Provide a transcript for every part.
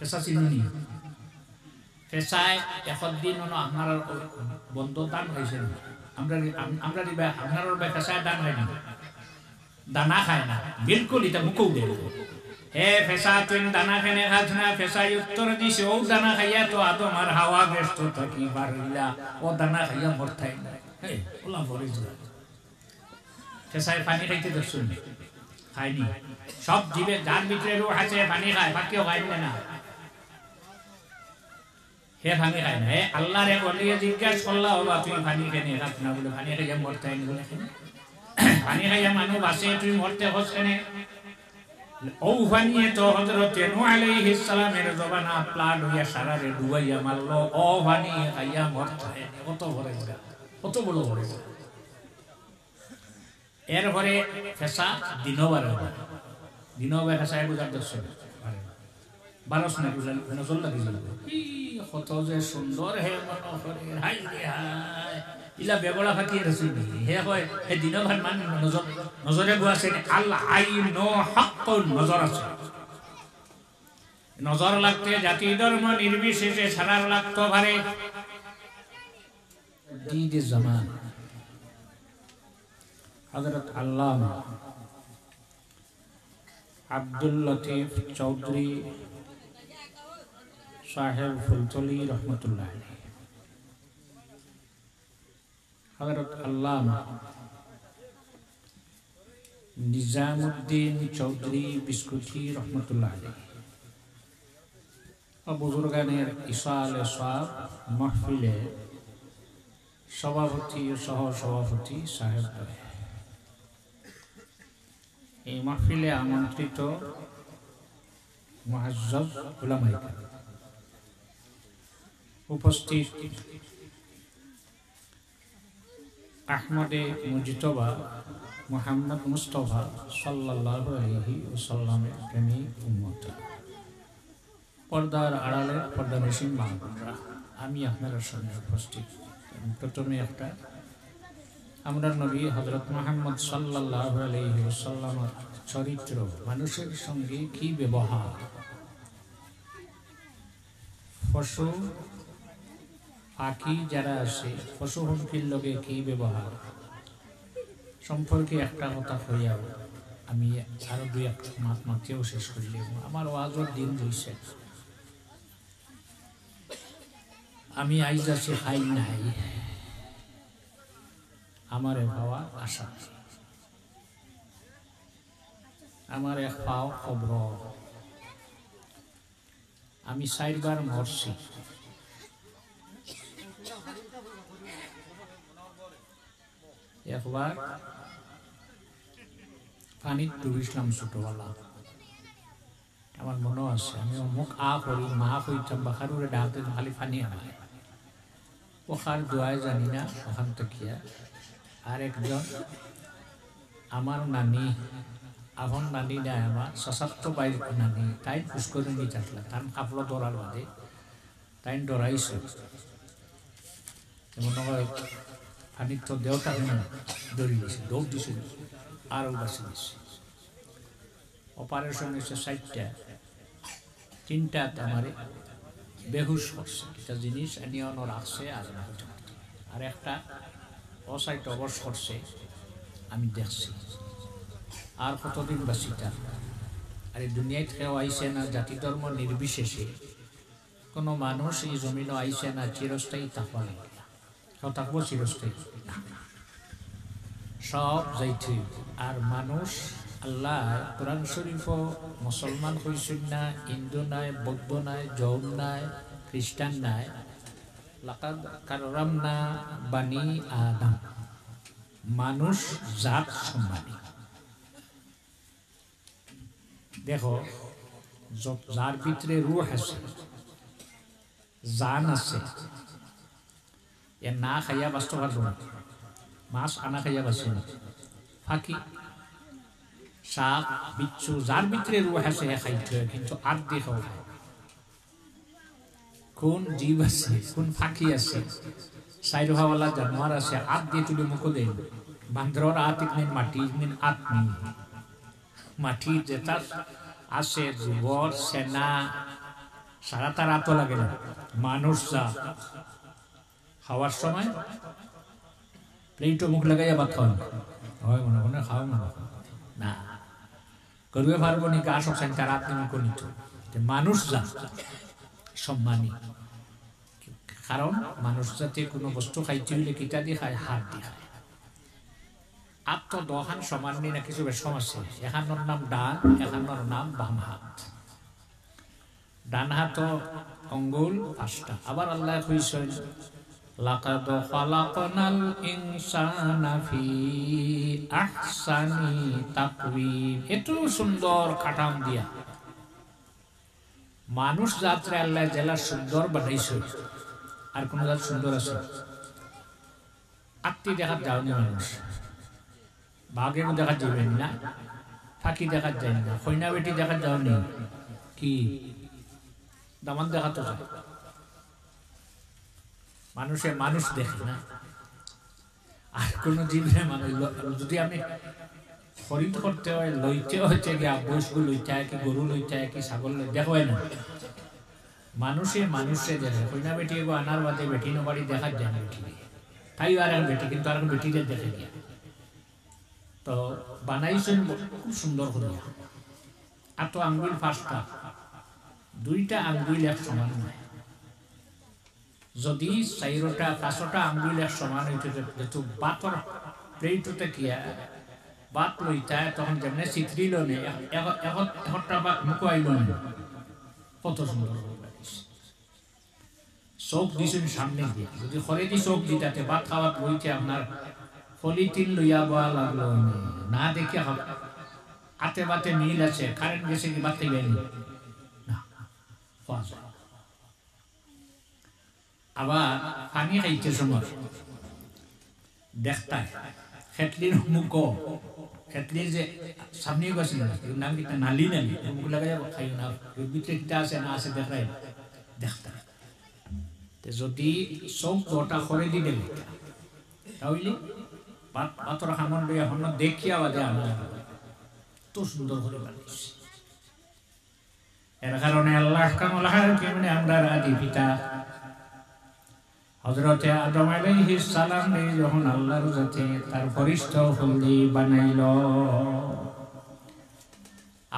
ফেসা চিনি ফেসায় এখন দিন আপনার বন্ধ দান হয়েছে আমরা দিবা আপনার ফেসায় দান হয় না দানা খায় না বিলকুল এটা মুখও দেব হে ফেসা তুই দানা খানে খাস না ফেসাই উত্তর দিস ও দানা খাইয়া তো আদম আর হাওয়া ব্যস্ত থাকি পারিলা ও দানা খাইয়া মরতাই না ওলা ভরে ফেসায় পানি খাইতে দেখছুন খায়নি সব জীবে যার ভিতরে রূহ আছে পানি খায় বাকিও খায় না হে পানি খায় না হে আল্লাহর এক ওলিয়ে জিজ্ঞাসা করলা বাবা তুই পানি খেনে খাস না বলে পানি খাইয়া মরতাই না বলে পানি খাইয়া মানুষ বাঁচে তুই মরতে হস কেনে ও পানি তো হযরত নূহ আলাইহিস সালামের জবানা প্লাট হইয়া সারারে ডুবাইয়া মারলো ও পানি খাইয়া মরতাই কত ভরে কত বড় ভরে এরপরে ফেসা দিনবার ফেসায় বুঝার দর্শন বারোশ না বুঝলেন নজর লাগিয়েছিল কত যে সুন্দর হে মনোহরের হাই রে হাই ইলা বেগড়া ফাঁকি রসুল হে হয় হে দিনবার মান নজরে বুয়াছে আল্লাহ আইন হক নজর আছে নজর লাগতে জাতি ধর্ম নির্বিশেষে সারার লাগতো ভারে দিদ জামান হযরত আল্লামা আব্দুল লতিফ চৌধুরী সাহেব ফুলতলি রহমতুল্লাহ আলাইহি হযরত আল্লামা নিজামুদ্দিন চৌধুরী বিস্কুটি রহমতুল্লাহ আলাইহি বুজুর্গানের ইসাল সাহেব মাহফিলে সভাপতি ও সহ সভাপতি সাহেব এই মাহফিলে আমন্ত্রিত মুআজ্জাব উলামায়ে কেরাম উপস্থিত আহমদে মুজতবা মুহাম্মদ মুস্তাফা সাল্লাল্লাহু আলাইহি ওয়াসাল্লামের প্রেমিক উম্মত পর্দার আড়ালে পর্দানশীন মা বোনেরা আমি আপনাদের সামনে উপস্থিত প্রথমে একটা আমরা নবী হযরত মুহাম্মদ সাল্লাল্লাহু আলাইহি ওয়াসাল্লামের চরিত্র মানুষের সঙ্গে কি ব্যবহার পশু পাখি যারা আছে পশু পক্ষীর লগে কি ব্যবহার সম্পর্কে একটা কথা কইয়া আমি আরো দুই এক মাত্রেও শেষ করলে আমার ওয়াজের দিন রইছে আমি আইজ আছি খাই নাই আমার ভাবা আশা আমার এক পাও খবর আমি 4 বার মরছি একবার পানি ডুবিছিলাম ছোটবেলা আমার মনে আছে আমি মুখ করি মা কইতাম বাখারুরে ডাকতে খালি পানি আনায় ওখান দোয়ায় জানি না ওখান থেকে আর একজন আমার নানি আপন নানি নাই আমার সশক্ত বাইর নানি তাই পুষ্করিণী থাকলা তার কাপড় ধরার বাদে তাই ডরাইছে মনে হয় পানির তো দেওটা দৌড়ি দিয়েছে দৌড় দিছিল আরও বাঁচি দিচ্ছে অপারেশন হয়েছে 4টা 3টা আমার বেহুশ করছে একটা জিনিস নিয়নও রাখছে আর একটা অসাইট অবশ করছে আমি দেখছি আর কতদিন বাঁচিটা আর এই দুনিয়ায় কেউ আইসে না জাতি ধর্ম নির্বিশেষে কোনো মানুষ এই জমিনও আইসে না চিরস্থায়ী থাকবা লাগে কেউ থাকবো চিরস্থায়ী সব যাইতে আর মানুষ আল্লাহ কোরআন শরীফ মুসলমান হইছেন না হিন্দু নাই বৌদ্ধ নাই জৈন নাই খ্রিস্টান নাই লাকাদ কাররামনা বানি আদম মানুষ জাত সম্মানী দেখো যার ভিতরে রূহ আছে জান আছে এ না খাইয়া বাঁচতে পারবো না মাছ আনা খাইয়া বাঁচে না ফাঁকি সাপ বিচ্ছু যার ভিতরে রূহ আছে হে খাইতে কিন্তু আর দেখাও কোন জীব আছে কোন ফাঁকি আছে সাইরোহাওয়ালা জানোয়ার আছে আত দিয়ে তুলে মুখ দেন বান্দরর আত ইকনিন মাটি ইকনিন আত্মি মাটি যেটা আছে গোবর সেনা সারা তার আতো লাগে না। মানুষ যা খাওয়ার সময় প্লেটও মুখ লাগাইয়া ভাত খাওয়ান হয় মনে মনে খাওয়া না না করবে পারবো নি গা সব তার আত্মীয় করিত মানুষ যা সম্মানী। কারণ মানুষ যাতে কোনো বস্তু খাইতে হইলে কিতা দিয়ে খায়, হাত দিয়ে খায়। আত্ম দহান সমান না কিছু বেশম আছে। এখানোর নাম ডান, এখানোর নাম বাম হাত। ডান হাত অঙ্গুল 5টা। আবার আল্লাহ কইছেন লাকাদ খালাকনাল ইনসানা ফি আহসানি তাকওয়িম। এত সুন্দর কাঠাম দিয়া মানুষ জাতরে আল্লাহ জেলা সুন্দর বানাইছে। আর কোন জাত সুন্দর আছে? আত্মি দেখা যাওনি মানুষ, বাঘের দেখা যাবেন না, ফাঁকি দেখা যায় না, খৈনা বেটি দেখা যাওনি, কি দামান দেখা তো যায়। মানুষে মানুষ দেখে না। আর কোন জীবনে মানুষ যদি আমি খরিদ করতে হয়, লইতে হচ্ছে গিয়া বৈশগু লইতে হয়, কি গরু লইতে হয়, কি ছাগল দেখা হয় না। মানুষে মানুষে দেখে। কইনা বেটি এগো আনার বাদে বেটি নবাড়ি দেখার যায় না। বেটি তাই আর এক বেটি, কিন্তু আর বেটিদের দেখে গিয়া তো বানাইছেন খুব সুন্দর করিয়া। আর তো আঙ্গুল 5টা, 2টা আঙ্গুল এক সমান নয়। যদি 4টা 5টা আঙ্গুল এক সমান হইতে যেহেতু বাতর প্লেটতে কিয়া বাত লইতা তখন যেমনি চিত্রিল নে একটা বাত মুখো আইল না। কত সুন্দর চোখ দিছেন সামনে দিয়ে। যদি খরে দি চোখ দিতাতে ভাত খাওয়াত বইতে আপনার পলিথিন লইয়া বয়া লাগলো না, দেখে হবে হাতে বাতে মিল আছে, কারেন্ট গেছে কি বাতে গেলি না। আবার পানি খাইতে সময় দেখতায় খেতলির মুখ, খেতলির যে সামনে গেছিল নাম কিনা নালি নালি মুখ লাগাই খাই না, ভিতরে কিটা আছে না আছে দেখাই দেখতায়। যদি চোখ গোটা করে দি দেবে তাহলে পাথর হামন লইয়া হন দেখিয়া বাদে আনা তো সুন্দর করে বানিয়েছে। এর কারণে আল্লাহ কামল হাকিমনে আমরা আদি পিতা হযরতে আদম আলাইহিস সালাম যখন আল্লাহর কাছে তার ফরিশতা ফন্দি বানাইল,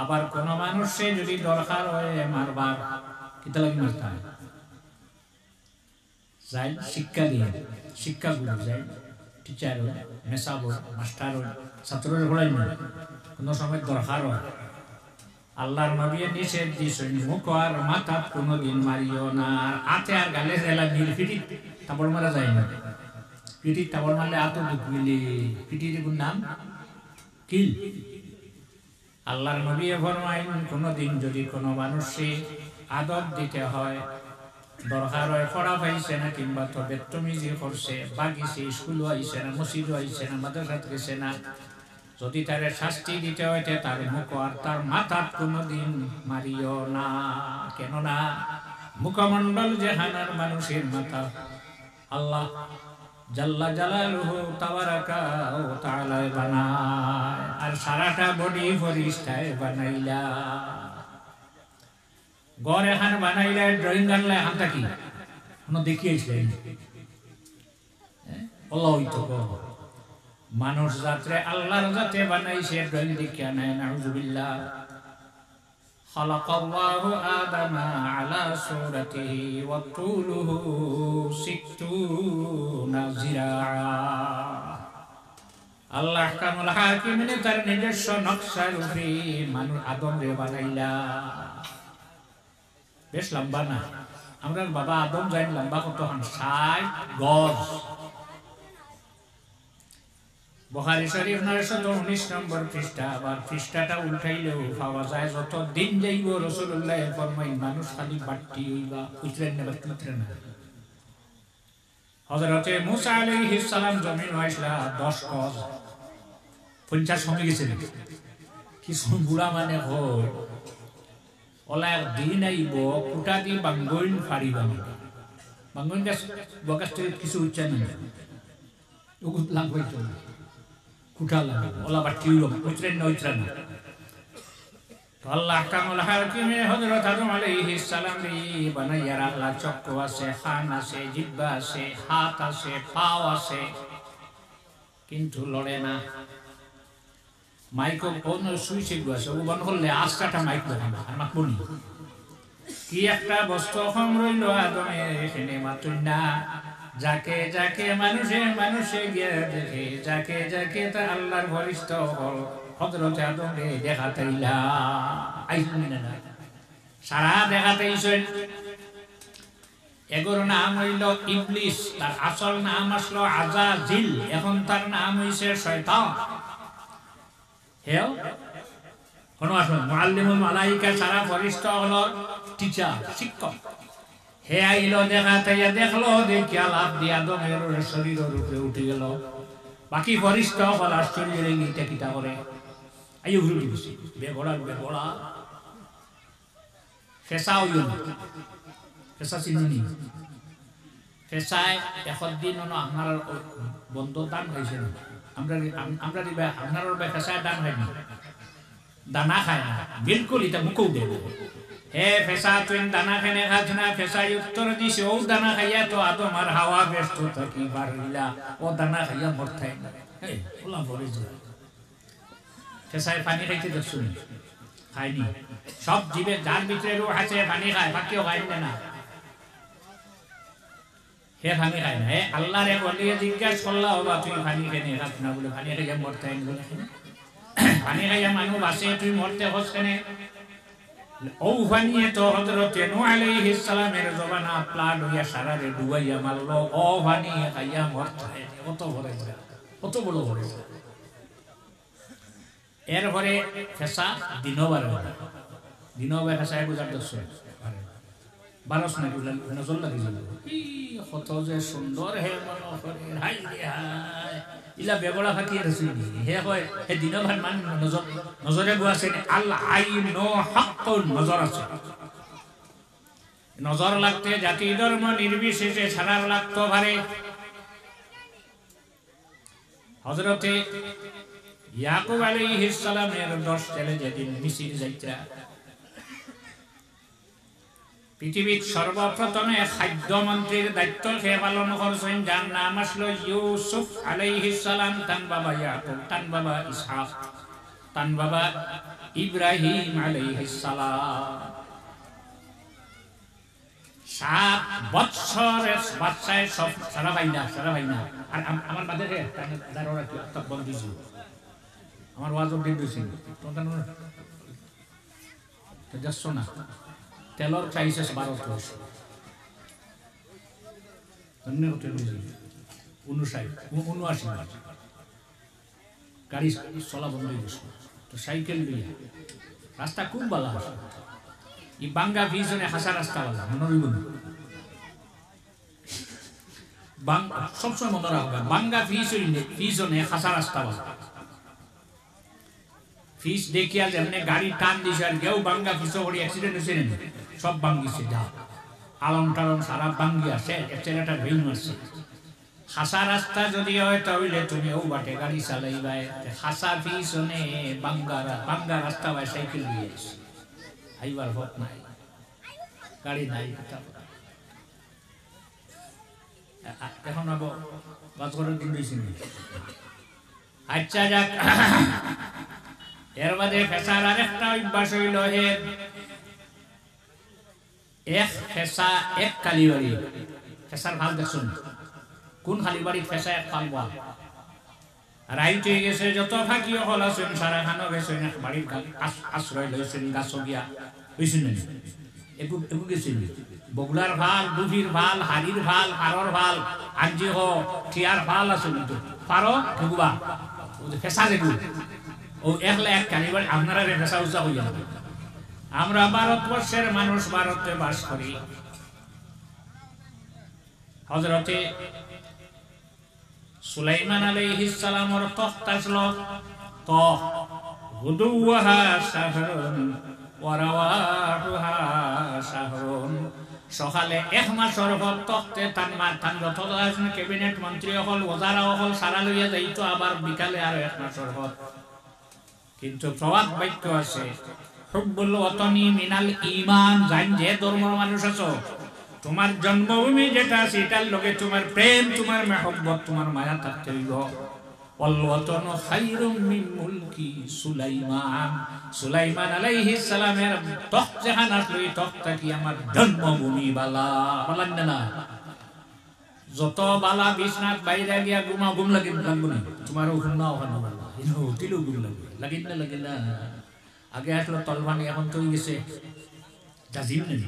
আবার কোন মানুষে যদি দরকার হয় মারবার কিতা লাগি মারতা যাই শিক্ষা দিয়ে, শিক্ষাগুলো যাই টিচার হয়, মেসাব হয়, মাস্টার হয়, ছাত্রের পড়াই না কোনো সময় দরকার হয়। আল্লাহর নবী নিষেধ দিয়েছেন মুখ আর মাথা কোনোদিন মারিও না। আর হাতে আর গালে জেলা নীল পিটি তাবড় মারা যায় না। পিটি তাবড় মারলে আতো দুঃখ মিলি পিটির নাম কিল। আল্লাহর নবী ফরমাইন কোনোদিন যদি কোনো মানুষে আদব দিতে হয়, দরকার হয় পড়া পাইছে না কিংবা তো বেত্তমিজি করছে, বাগিছে, স্কুলও আইছে না, মসজিদও আইছে না, মাদ্রাসাত গেছে না, যদি তার শাস্তি দিতে হয় তার মুখ আর তার মাথা কোনোদিন মারিও না। কেননা মুখমণ্ডল যেখানার মানুষের মাথা আল্লাহ জাল্লা জালালুহু তাবারাকা ওয়া তাআলা বানায়, আর সারাটা বডি ফরিস্তায় বানাইলা। গড় এখান বানাইলা, ড্রয়িং আনলা এখান থাকি কোনো দেখিয়েছিলেন আল্লাহ হইতো মানুষ জাতরে আল্লাহর জাতে বানাইছে ড্রয়িং দেখিয়া নাই। নাউযুবিল্লাহ। খালাকাল্লাহু আদামা আলা সূরাতিহি ওয়া তুলুহু 60 জিরাআ। আল্লাহ কামুল হাকিমিনে তার নিজস্ব নকশার উপরে মানুষ আদম রে বানাইলা। বেশ লম্বা না? আমরা বাবা আদম যাই লম্বা কত 60 গজ। বুখারী শরীফ 919 নম্বর পৃষ্ঠা। আবার পৃষ্ঠাটা উল্টাইলেও পাওয়া যায় যত দিন যাইব রাসূলুল্লাহ ফরমাইন মানুষ খালি বাড়তি হইবা, উতরেন না বাড়তি না। হযরতে মুসা আলাইহিস সালাম জমিন হইছলা 10 গজ 50 কমে গেছে। কিছু বুড়া মানে হয় ওলা দিন আইব কুটা দি বাঙ্গইন ফাড়িবা। বাঙ্গইন গাছ বগাস্তে কিছু উচ্চারণ নেই, ওগুত লাগবাইতো কুটা লাগে ওলা বাড়তি হইব, উতরেন না উতরেন না। তো আল্লাহ কামুল হাকিমে হযরত আদম আলাইহিস সালাম রে বানাইয়া রাখলা। চক্ষু আছে, কান আছে, জিহ্বা আছে, হাত আছে, পাও আছে, কিন্তু লড়ে না। মাইকো কোন সুইচে আছে ও বন্ধ করলে আস্তাটা মাইক ধরে না, আর মাকবুনি কি একটা বস্তু কম রইল আদমের এখানে মাত্র না। যাকে যাকে মানুষে গিয়ে দেখে, যাকে যাকে তা আল্লাহর ঘনিষ্ঠ হল হযরত আদম রে দেখাতেইলা আইসুন না, সারা দেখাতেইছেন। এগোর নাম হইল ইবলিস, তার আসল নাম আসলো আজাজিল, এখন তার নাম হইছে শয়তান। হেও কোন আসল মুআল্লিমুল মালাইকা, সারা ফেরেশতা হলো টিচার, শিক্ষক। হে আইলো দেখাতেইয়া দেখলো, দেখিয়া লাভ দিয়া আদমের শরীরের উপরে উঠে গেল। বাকি ফেরেশতা হল আশ্চর্য লেগে এটা কিটা করে আইও ঘুরে দিছে বেগড়া ফেসা হইল না। ফেসা চিনি ফেসায় একদিন আপনার বন্ধ দান হয়েছে না, আমরা দিবা আপনার ফেসায় দান হয়নি, দানা খায় না বিলকুল, এটা মুখও দেবে। হে ফেসা তুই দানা খেনে খাস না? ফেসাই উত্তর দিছে, ও দানা খাইয়া তো আদম আর হাওয়া ব্যস্ত থাকি পারিলা, ও দানা খাইয়া মরথাই না। ওলা ভরে যায় ফেসায় পানি খাইতে দেখছো নি? খায়নি। সব জীবে যার ভিতরে রূহ আছে পানি খায়, বাকিও খায় না। হে পানি খায় না। হে আল্লাহর এক ওলিয়ে জিজ্ঞাসা করলা, বাবা তুই পানি খেনে খাস না? বলে পানি খাইয়া মরথাই না। পানি খাইয়া মানুষ বাঁচে, তুই মরতে হস কেনে? ও পানিয়ে তো হযরত নূহ আলাইহিস সালামের জবানা প্লাট হইয়া সারারে ডুবাইয়া মারলো। ও পানি খাইয়া মরথাই, কত বড় কত বড় ভরে। এরপরে ফেসা দিনবার ফেসায় বুঝার দর্শন 12 না বুঝলেন, নজর লাগে কত যে সুন্দর হে মনোহরের, হাই রে হাই ইলা বেগড়া ফাঁকি রসুন হে হয়। হে দিনবার মান নজরে গুয়াছে আল্লাহ আইন হাক্কুন, নজর আছে। নজর লাগতে জাতি ধর্ম নির্বিশেষে ছাড়ার লাগতো ভারে। হযরতে ইয়াকুব আলাইহিস সালামের 10 ছেলে যেদিন মিশর যাইতা, পৃথিবীর সর্বপ্রথমে খাদ্যমন্ত্রীর দায়িত্ব সে পালন করছেন, যার নাম আসলো ইউসুফ আলাইহিস সালাম। তান বাবা ইয়াকুব, তান বাবা ইসহাক, তান বাবা ইব্রাহিম আলাইহিস সালাম। 7 বছরের বাচ্চায় সব সারা ভাই না। আর আমার বাদে দারোরা কি তক বন্ধ দিছিল, আমার ওয়াজব দিয়ে দিয়েছিল তো যাচ্ছ না। তেলর ক্রাইসিস 12 মাস, 79 মাস গাড়ি চলা বন্ধ হয়ে গেছে। তো সাইকেল নিয়ে রাস্তা খুব ভালো আছে, এই বাঙ্গা ভিজনে হাসা রাস্তা ভালো মনোরঞ্জন সবসময় মনে রাখবে, বাঙ্গা ভিজনে হাসা রাস্তা ভালো। ফিস দেখিয়া যেমনি গাড়ি টান দিছে, আর কেউ বাঙ্গা ফিসো করে অ্যাক্সিডেন্ট হয়েছে না, সব ভাঙ্গিছে। যা আলম টালম সারা ভাঙ্গি আছে, ছেলেটা ভেঙে মারছে। হাসা রাস্তা যদি হয় তাহলে তুমি ও বাটে গাড়ি চালাইবাই, হাসা ফিসনে বাঙ্গা রাস্তা ভাই সাইকেল দিয়ে আইবার ভোট নাই, গাড়ি নাই। এখন আবার বাস করার দিন দিয়েছি। আচ্ছা যাক, এর বাদে ফেসার আরেকটা অভ্যাস হইল, এক ফেসা এক কালীবাড়ি। ফেসার ভাল দেখুন, কোন কালীবাড়ি ফেসা এক পাল বল রাইট হয়ে গেছে। যত ফাঁকি হল আছেন সারা খানো গেছেন, বাড়ির আশ্রয় লইছেন, গাছ গিয়া হয়েছেন একু গেছেন। বগুলার ভাল, দুধির ভাল, হাড়ির ভাল, হাড়র ভাল, আঞ্জি হ ঠিয়ার ভাল আছে, কিন্তু পারো ঠুকুবা ফেসা দেখু ও একলা এক কালীবাড়ি। আপনারা ফেসা উঁচা হইয়া যাবে। আমরা ভারতবর্ষের মানুষ, ভারতে বাস করি। হযরতে সুলাইমান আলাইহিস সালামের তখ্ত আসলো, গুদুওয়াহা শাহরুন ওয়া রাওয়াহুহা শাহরুন। সকালে 1 মাসের পর তখ্তে তান যত আছেন ক্যাবিনেট মন্ত্রী হল, ওজারা হল, সারা লইয়া যাইতো, আবার বিকালে আর 1 মাসের পর। কিন্তু প্রবাদ বাক্য আছে, হুব্বুল ওয়াতানি মিনাল ঈমান, জান যে ধর্মের মানুষ আছো, তোমার জন্মভূমি যেটা আছে এটার লগে তোমার প্রেম, তোমার মহব্বত, তোমার মায়া থাকতে হইব। ওয়াল ওয়াতানু খায়রুম মিন মুলকি সুলাইমান, সুলাইমান আলাইহিস সালামের তখ্ত যেখান আসলো, এই তখ্তটা কি আমার জন্মভূমি বালা বলেন না? যত বালা বিছনাত বাইরে গিয়া ঘুম লাগিন লাগবো না, তোমার ঘুম না ওখানে বালা ইনো তিলো ঘুম লাগবে লাগিন না। আগে আসলো তলবানি, এখন তো গেছে জাজিম নেই,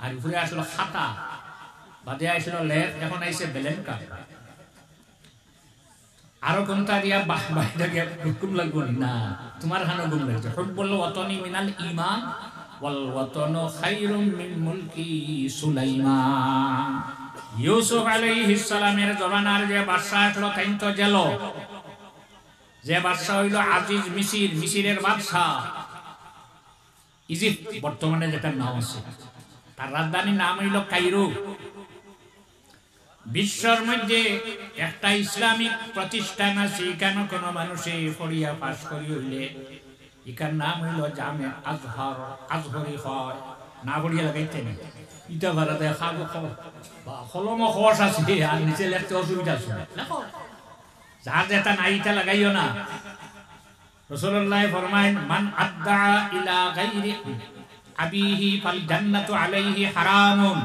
আর উপরে আসলো খাতা, বাদে আসলো লেখ, এখন আইছে বেলেনকা, আরো কোনটা দিয়া বাইরে গিয়া ঘুম লাগবো না, তোমার খানো ঘুম লাগছে। হুব্বুল ওয়াতানি মিনাল ঈমান ওয়াল ওয়াতানু খায়রুম মিন মুলকি সুলাইমান। ইউসুফ আলাইহিস সালামের জমানার যে বাদশা আসলো তাই তো জেল, যে বাদশা হইল আজিজ মিসির, মিসিরের বাদশা ইজিপ্ট বর্তমানে যেটা নাম আছে, তার রাজধানীর নাম হইল কায়রো। বিশ্বর মধ্যে একটা ইসলামিক প্রতিষ্ঠান আছে, এখানে কোনো মানুষে পড়িয়া পাশ করি হইলে এখার নাম হইল জামে আজহার, আজহরি হয় না পড়িয়া লাগাইতে নেই, ইটা ভাড়াতে খাবো বা কলম খস আছে আর নিচে লেখতে অসুবিধা আছে, যার যেটা নাই এটা লাগাইও না। রাসূলুল্লাহ ফরমায়েন মান আদ্দা ইলা গায়রি আবিহি ফাল জান্নাতু আলাইহি হারামুন,